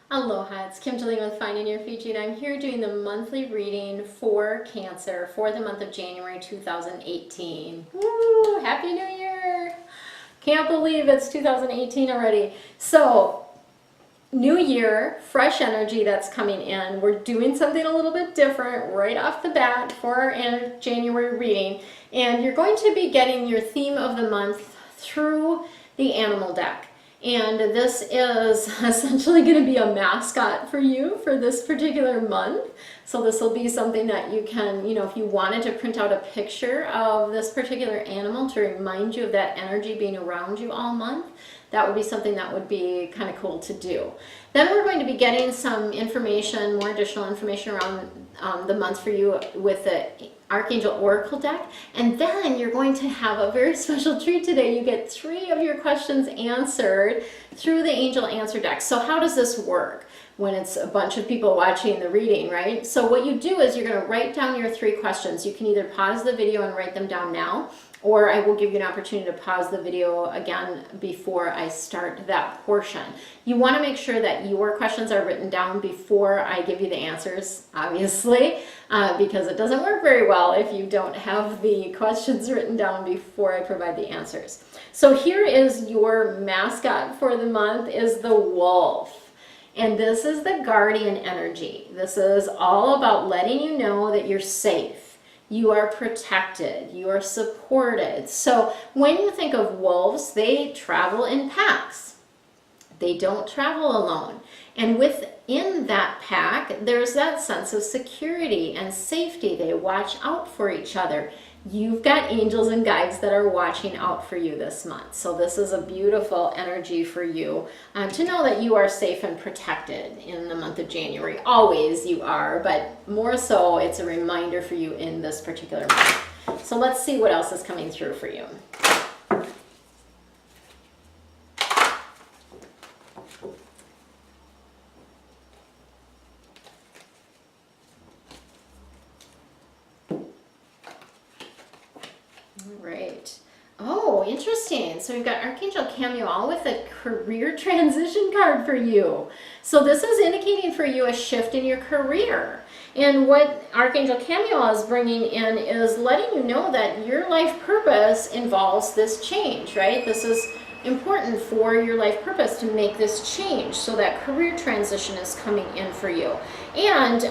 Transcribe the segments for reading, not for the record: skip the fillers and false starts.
Aloha, it's Kim Jillian with Finding Your Fiji, and I'm here doing the monthly reading for Cancer for the month of January 2018. Woo! Happy New Year! Can't believe it's 2018 already. So, new year, fresh energy that's coming in. We're doing something a little bit different right off the bat for our January reading, and you're going to be getting your theme of the month through the animal deck. And this is essentially going to be a mascot for you for this particular month. So this will be something that you can, if you wanted to print out a picture of this particular animal to remind you of that energy being around you all month, that would be something that would be kind of cool to do. Then we're going to be getting some information, more additional information around the month for you with the Archangel Oracle deck. And then you're going to have a very special treat today. You get 3 of your questions answered through the Angel Answer deck. So how does this work when it's a bunch of people watching the reading, right? So what you do is you're going to write down your 3 questions. You can either pause the video and write them down now, or I will give you an opportunity to pause the video again before I start that portion. You want to make sure that your questions are written down before I give you the answers, obviously, because it doesn't work very well if you don't have the questions written down before I provide the answers. So here is your mascot for the month, is the wolf. And this is the guardian energy. This is all about letting you know that you're safe. You are protected, you are supported. So when you think of wolves, they travel in packs. They don't travel alone. And within that pack, there's that sense of security and safety. They watch out for each other. You've got angels and guides that are watching out for you this month. So this is a beautiful energy for you to know that you are safe and protected in the month of January. Always you are, but more so it's a reminder for you in this particular month. So let's see what else is coming through for you. Right. Oh, interesting. So we've got Archangel Chamuel with a career transition card for you. So this is indicating for you a shift in your career. And what Archangel Chamuel is bringing in is letting you know that your life purpose involves this change, right? This is important for your life purpose to make this change. So that career transition is coming in for you. And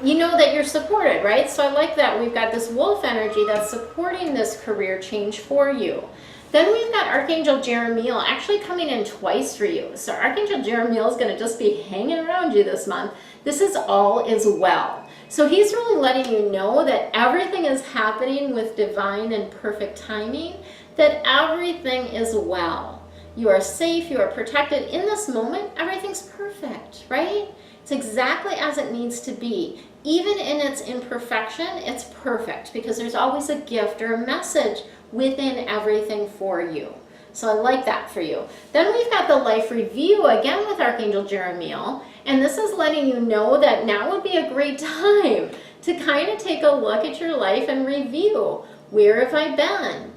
you know that you're supported, right? So I like that we've got this wolf energy that's supporting this career change for you. Then we've got Archangel Jeremiel actually coming in twice for you. So Archangel Jeremiel is going to just be hanging around you this month. This is all is well. So he's really letting you know that everything is happening with divine and perfect timing, that everything is well. You are safe, you are protected. In this moment, everything's perfect, right? It's exactly as it needs to be. Even in its imperfection, it's perfect because there's always a gift or a message within everything for you. So I like that for you. Then we've got the life review again with Archangel Jeremiel, and this is letting you know that now would be a great time to kind of take a look at your life and review. Where have I been?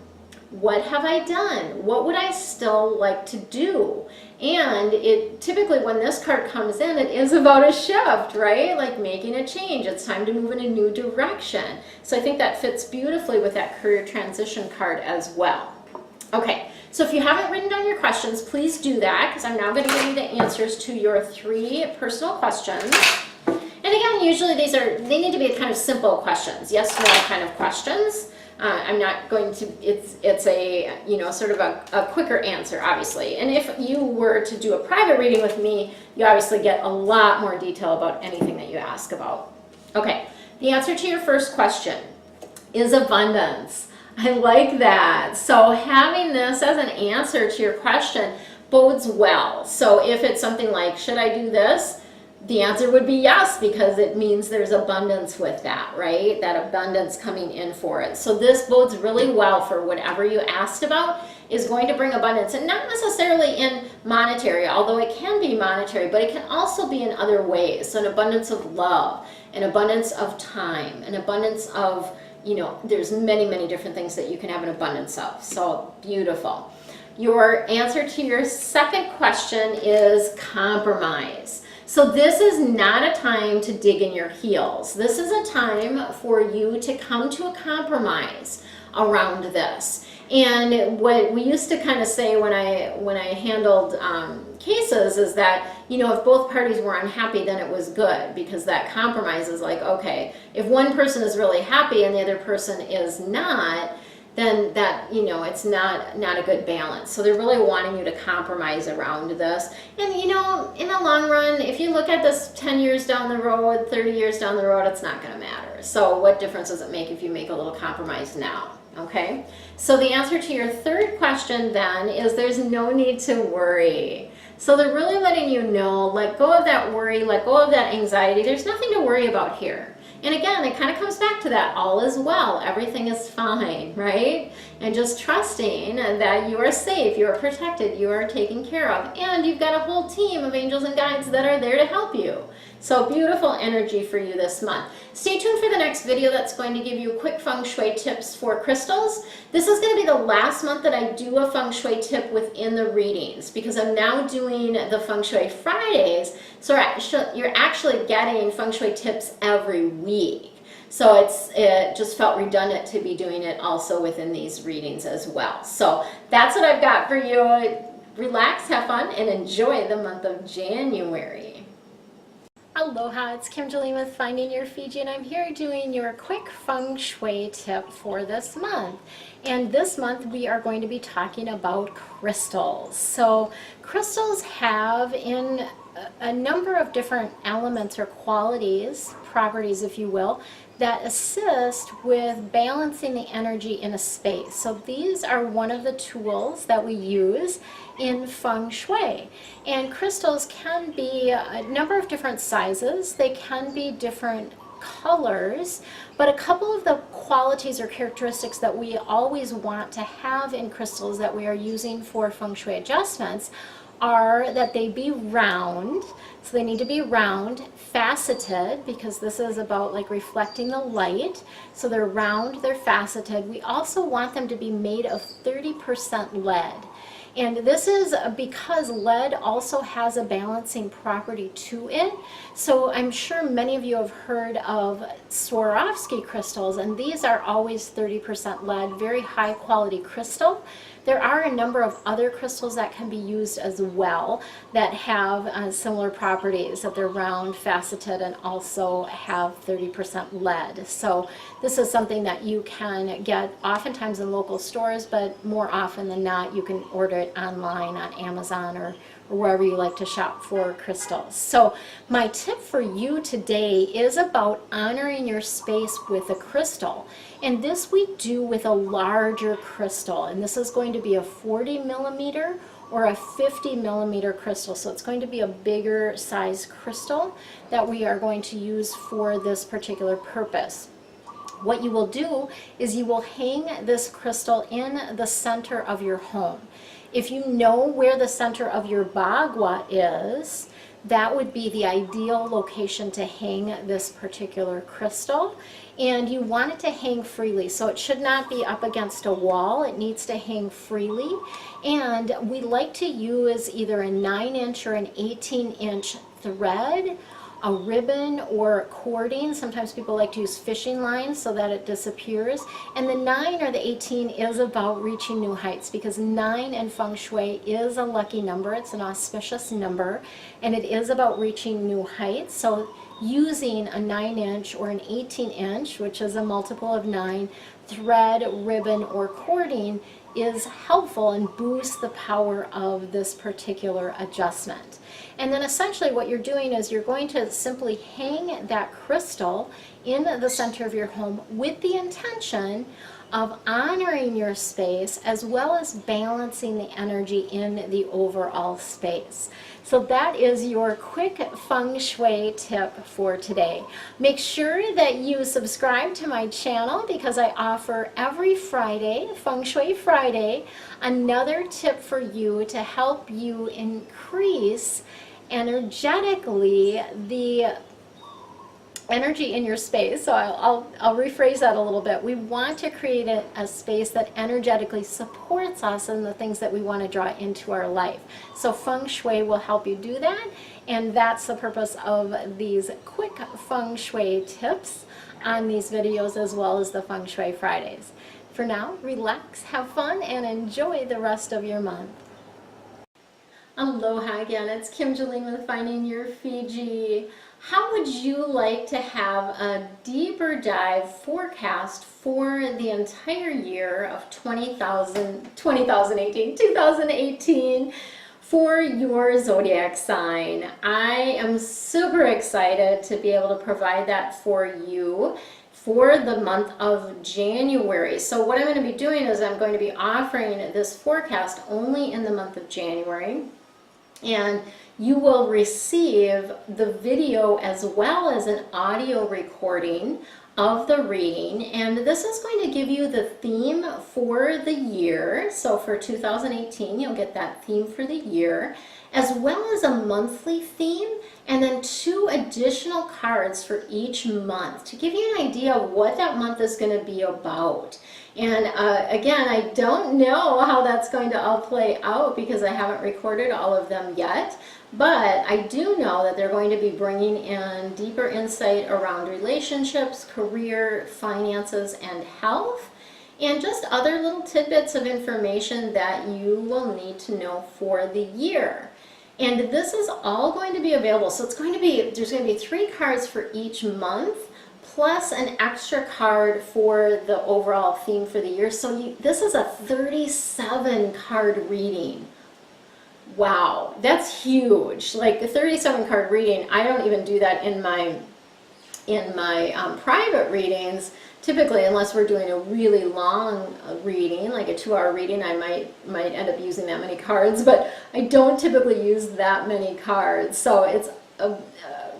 What have I done? What would I still like to do? And it typically, when this card comes in, it is about a shift, right? Like making a change. It's time to move in a new direction. So I think that fits beautifully with that career transition card as well. Okay, so if you haven't written down your questions, please do that, because I'm now going to give you the answers to your 3 personal questions. And again, usually they need to be kind of simple questions, yes, no kind of questions. I'm not going to, it's a, sort of a quicker answer, obviously. And if you were to do a private reading with me, you obviously get a lot more detail about anything that you ask about. Okay, the answer to your first question is abundance. I like that. So having this as an answer to your question bodes well. So if it's something like, should I do this? The answer would be yes, because it means there's abundance with that, right? That abundance coming in for it. So this bodes really well for whatever you asked about is going to bring abundance, and not necessarily in monetary, although it can be monetary, but it can also be in other ways. So an abundance of love, an abundance of time, an abundance of, there's many, many different things that you can have an abundance of. So beautiful. Your answer to your second question is compromise. So this is not a time to dig in your heels. This is a time for you to come to a compromise around this. And what we used to kind of say when I handled cases is that, you know, if both parties were unhappy, then it was good, because that compromise is like, okay, if one person is really happy and the other person is not, then that, you know, it's not a good balance. So they're really wanting you to compromise around this. And, you know, in the long run, if you look at this 10 years down the road, 30 years down the road, it's not going to matter. So what difference does it make if you make a little compromise now? Okay, so the answer to your third question then is there's no need to worry. So they're really letting you know, let go of that worry, let go of that anxiety. There's nothing to worry about here. And again, it kind of comes back to that all is well, everything is fine, right? And just trusting that you are safe, you are protected, you are taken care of, and you've got a whole team of angels and guides that are there to help you. So beautiful energy for you this month. Stay tuned for the next video that's going to give you quick feng shui tips for crystals. This is going to be the last month that I do a feng shui tip within the readings, because I'm now doing the Feng Shui Fridays. So you're actually getting feng shui tips every week. So it just felt redundant to be doing it also within these readings as well. So that's what I've got for you. Relax, have fun, and enjoy the month of January. Aloha, it's Kim Jolene with Finding Your Fiji, and I'm here doing your quick feng shui tip for this month. And this month we are going to be talking about crystals. So crystals have in a number of different elements or qualities, properties if you will, that assist with balancing the energy in a space. So these are one of the tools that we use in feng shui. And crystals can be a number of different sizes. They can be different colors, but a couple of the qualities or characteristics that we always want to have in crystals that we are using for feng shui adjustments are that they be round. So they need to be round, faceted, because this is about like reflecting the light. So they're round, they're faceted. We also want them to be made of 30% lead. And this is because lead also has a balancing property to it. So I'm sure many of you have heard of Swarovski crystals, and these are always 30% lead, very high quality crystal. There are a number of other crystals that can be used as well that have similar properties, that they're round, faceted, and also have 30% lead. So this is something that you can get oftentimes in local stores, but more often than not you can order it online on Amazon or wherever you like to shop for crystals. So my tip for you today is about honoring your space with a crystal. And this we do with a larger crystal. And this is going to be a 40 millimeter or a 50 millimeter crystal. So it's going to be a bigger size crystal that we are going to use for this particular purpose. What you will do is you will hang this crystal in the center of your home. If you know where the center of your bagua is, that would be the ideal location to hang this particular crystal. And you want it to hang freely, so it should not be up against a wall. It needs to hang freely. And we like to use either a 9-inch or an 18-inch thread, a ribbon, or cording. Sometimes people like to use fishing lines so that it disappears. And the 9 or the 18 is about reaching new heights, because 9 in feng shui is a lucky number. It's an auspicious number, and it is about reaching new heights. So using a 9-inch or an 18-inch, which is a multiple of 9, thread, ribbon, or cording is helpful and boosts the power of this particular adjustment. And then essentially what you're doing is you're going to simply hang that crystal in the center of your home with the intention of honoring your space as well as balancing the energy in the overall space. So that is your quick feng shui tip for today. Make sure that you subscribe to my channel, because I offer every Friday, Feng Shui Friday, another tip for you to help you increase energetically the energy in your space. So I'll rephrase that a little bit. We want to create a space that energetically supports us and the things that we want to draw into our life. So Feng Shui will help you do that, and that's the purpose of these quick Feng Shui tips on these videos, as well as the Feng Shui Fridays. For now, relax, have fun, and enjoy the rest of your month. Aloha again, it's Kim Jolene with Finding Your Fiji. How would you like to have a deeper dive forecast for the entire year of 2018 for your zodiac sign? I am super excited to be able to provide that for you for the month of January. So what I'm going to be doing is I'm going to be offering this forecast only in the month of January. And you will receive the video as well as an audio recording of the reading. And this is going to give you the theme for the year. So for 2018, you'll get that theme for the year, as well as a monthly theme, and then 2 additional cards for each month to give you an idea of what that month is going to be about. And again, I don't know how that's going to all play out because I haven't recorded all of them yet, but I do know that they're going to be bringing in deeper insight around relationships, career, finances, and health, and just other little tidbits of information that you will need to know for the year. And this is all going to be available. So it's going to be, there's going to be 3 cards for each month, plus an extra card for the overall theme for the year. So this is a 37 card reading. Wow, that's huge. Like a 37 card reading, I don't even do that in my private readings. Typically, unless we're doing a really long reading, like a 2-hour reading, I might end up using that many cards, but I don't typically use that many cards. So it's a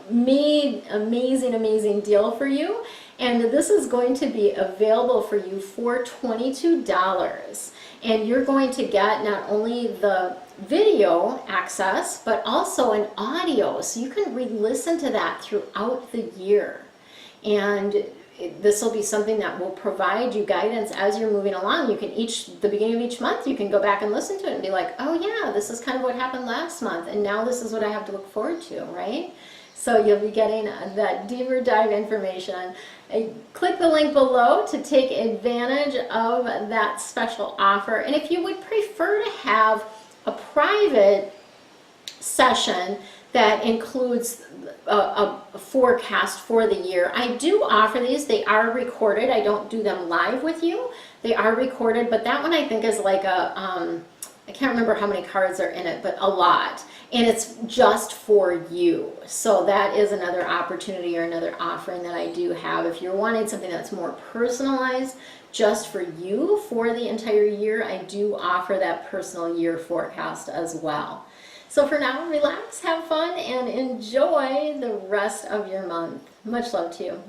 amazing deal for you. And this is going to be available for you for $22. And you're going to get not only the video access, but also an audio. So you can re-listen to that throughout the year. And this will be something that will provide you guidance as you're moving along. You can the beginning of each month, you can go back and listen to it and be like, oh yeah, this is kind of what happened last month, and now this is what I have to look forward to, right? So you'll be getting that deeper dive information. Click the link below to take advantage of that special offer. And if you would prefer to have a private session that includes a forecast for the year, I do offer these. They are recorded. I don't do them live with you. They are recorded, but that one I think is like a, I can't remember how many cards are in it, but a lot. And it's just for you. So that is another opportunity or another offering that I do have. If you're wanting something that's more personalized just for you for the entire year, I do offer that personal year forecast as well. So for now, relax, have fun, and enjoy the rest of your month. Much love to you.